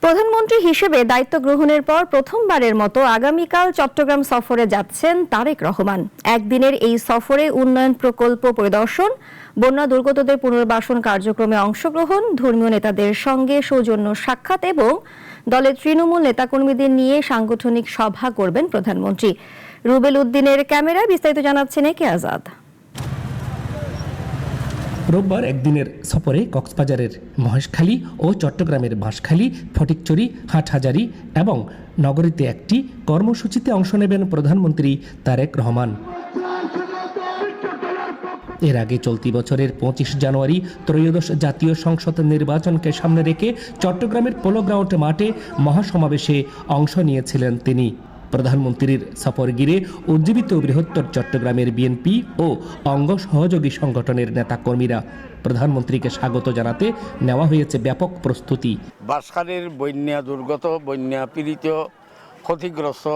প্রধানমন্ত্রী হিসেবে দায়িত্ব গ্রহণের পর প্রথমবারের মতো আগামীকাল চট্টগ্রাম সফরে যাচ্ছেন তারেক রহমান। একদিনের এই সফরে উন্নয়ন প্রকল্প পরিদর্শন, বন্যা দুর্গতদের পুনর্বাসন কার্যক্রমে অংশগ্রহণ, ধর্মীয় নেতাদের সঙ্গে সৌজন্য সাক্ষাৎ এবং দলের তৃণমূল নেতাকর্মীদের নিয়ে সাংগঠনিক সভা করবেন প্রধানমন্ত্রী। রুবেল উদ্দিনের ক্যামেরায় বিস্তারিত জানাচ্ছেন একে আজাদ। রোববার একদিনের সফরে কক্সবাজারের মহেশখালী ও চট্টগ্রামের বাঁশখালী, ফটিকছড়ি, হাটহাজারী এবং নগরীতে একটি কর্মসূচিতে অংশ নেবেন প্রধানমন্ত্রী তারেক রহমান। এর আগে চলতি বছরের ২৫ জানুয়ারি ত্রয়োদশ জাতীয় সংসদ নির্বাচনকে সামনে রেখে চট্টগ্রামের পোলো গ্রাউন্ড মাঠে মহাসমাবেশে অংশ নিয়েছিলেন তিনি। প্রধানমন্ত্রীর সফর ঘিরে উজ্জীবিত বৃহত্তর চট্টগ্রামের বিএনপি ও অঙ্গ সহযোগী সংগঠনের নেতাকর্মীরা। প্রধানমন্ত্রীকে স্বাগত জানাতে নেওয়া হয়েছে ব্যাপক প্রস্তুতি। বাঁশখালীর বন্যা দুর্গত, বন্যা পীড়িত, ক্ষতিগ্রস্ত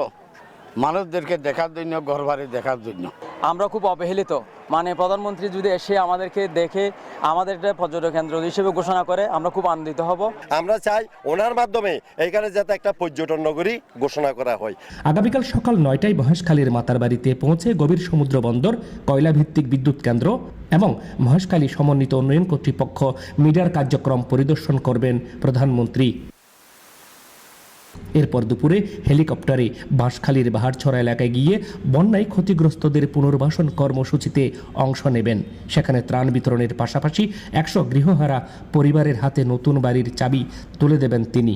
মানুষদেরকে দেখার জন্য, ঘরবাড়ি দেখার জন্য আমরা খুব অবহেলিত। প্রধানমন্ত্রী যদি এসে আমাদেরকে দেখে আমাদের পর্যটন কেন্দ্র হিসেবে ঘোষণা করে আমরা খুব আনন্দিত হব। আমরা চাই ওনার মাধ্যমে এখানে যাতে একটা পর্যটন নগরী ঘোষণা করা হয়। আগামীকাল সকাল ৯টায় মহেশখালীর মাতারবাড়িতে পৌঁছে গভীর সমুদ্র বন্দর, কয়লা ভিত্তিক বিদ্যুৎ কেন্দ্র এবং মহেশখালী সমন্বিত উন্নয়ন কর্তৃপক্ষ মিডিয়ার কার্যক্রম পরিদর্শন করবেন প্রধানমন্ত্রী। এরপর দুপুরে হেলিকপ্টারে বাঁশখালীর বাহারছড়া এলাকায় গিয়ে বন্যায় ক্ষতিগ্রস্তদের পুনর্বাসন কর্মসূচিতে অংশ নেবেন। সেখানে ত্রাণ বিতরণের পাশাপাশি ১০০ গৃহহারা পরিবারের হাতে নতুন বাড়ির চাবি তুলে দেবেন তিনি।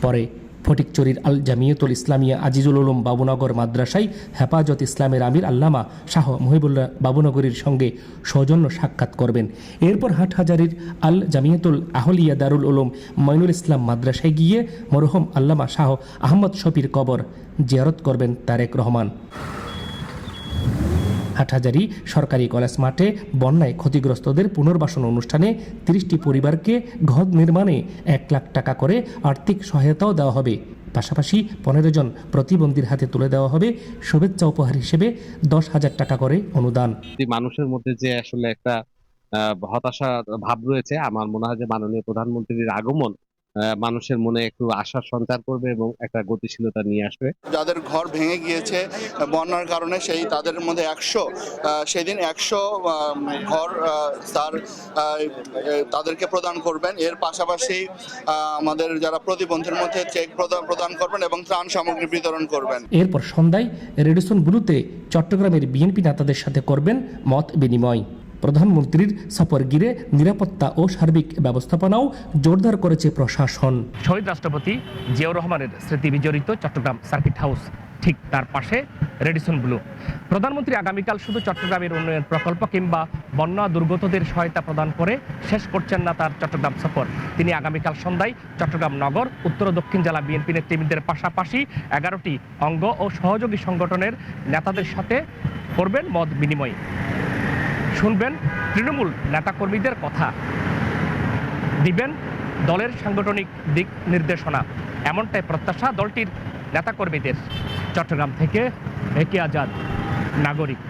পরে ফটিকছড়ির আল জামিয়াতুল ইসলামিয়া আজিজুল উলুম বাবুনগর মাদ্রাসায় হেফাজত ইসলামের আমির আল্লামা শাহ মহিবুল্লাহ বাবুনগরীর সঙ্গে সৌজন্য সাক্ষাৎ করবেন। এরপর হাটহাজারীর আল জামিয়াতুল আহলিয়া দারুল উলুম মঈনুল ইসলাম মাদ্রাসায় গিয়ে মরহুম আল্লামা শাহ আহমদ শফির কবর জিয়ারত করবেন তারেক রহমান। হাটহাজারী সরকারি কলেজ মাঠে বন্যায় ক্ষতিগ্রস্তদের পুনর্বাসন অনুষ্ঠানে ৩০টি পরিবারকে ঘর নির্মাণে ১ লাখ টাকা করে আর্থিক সহায়তাও দেওয়া হবে। পাশাপাশি ১৫ জন প্রতিবন্ধীর হাতে তুলে দেওয়া হবে শুভেচ্ছা উপহার হিসেবে ১০,০০০ টাকা করে অনুদান। মানুষের মধ্যে যে আসলে একটা হতাশা ভাব রয়েছে, আমার মনে হয় যে মাননীয় প্রধানমন্ত্রীর আগমন মানুষের মনে একটু আশার সঞ্চার করবে এবং একটা গতিশীলতা নিয়ে আসবে। যাদের ঘর ভেঙে গিয়েছে বন্যার কারণে তাদের মধ্যে ১০০ সেদিন ১০০ ঘর তাদেরকে প্রদান করবেন। এর পাশাপাশি আমাদের যারা প্রতিবন্ধীর মধ্যে চেক প্রদান করবেন এবং ত্রাণ সামগ্রী বিতরণ করবেন। এরপর সন্ধ্যায় রেডিসন ব্লুতে চট্টগ্রামের বিএনপি নেতাদের সাথে করবেন মত বিনিময়। প্রধানমন্ত্রীর সফর ঘিরে নিরাপত্তা ও সার্বিক ব্যবস্থাপনাও জোরদার করেছে প্রশাসন। শহীদ রাষ্ট্রপতি জিয়াউর রহমানের স্মৃতি বিজড়িত চট্টগ্রাম সার্কিট হাউস, ঠিক তার পাশে রেডিসন ব্লু। প্রধানমন্ত্রী আগামীকাল শুধু চট্টগ্রামের উন্নয়ন প্রকল্প কিংবা বন্যা দুর্গতদের সহায়তা প্রদান করে শেষ করছেন না তার চট্টগ্রাম সফর। তিনি আগামীকাল সন্ধ্যায় চট্টগ্রাম নগর, উত্তর ও দক্ষিণ জেলা বিএনপি নেতৃবৃন্দের পাশাপাশি 11টি অঙ্গ ও সহযোগী সংগঠনের নেতাদের সাথে করবেন মত বিনিময়। শুনবেন তৃণমূল নেতাকর্মীদের কথা, দিবেন দলের সাংগঠনিক দিক নির্দেশনা, এমনটাই প্রত্যাশা দলটির নেতাকর্মীদের। চট্টগ্রাম থেকে একে আজাদ, নাগরিক।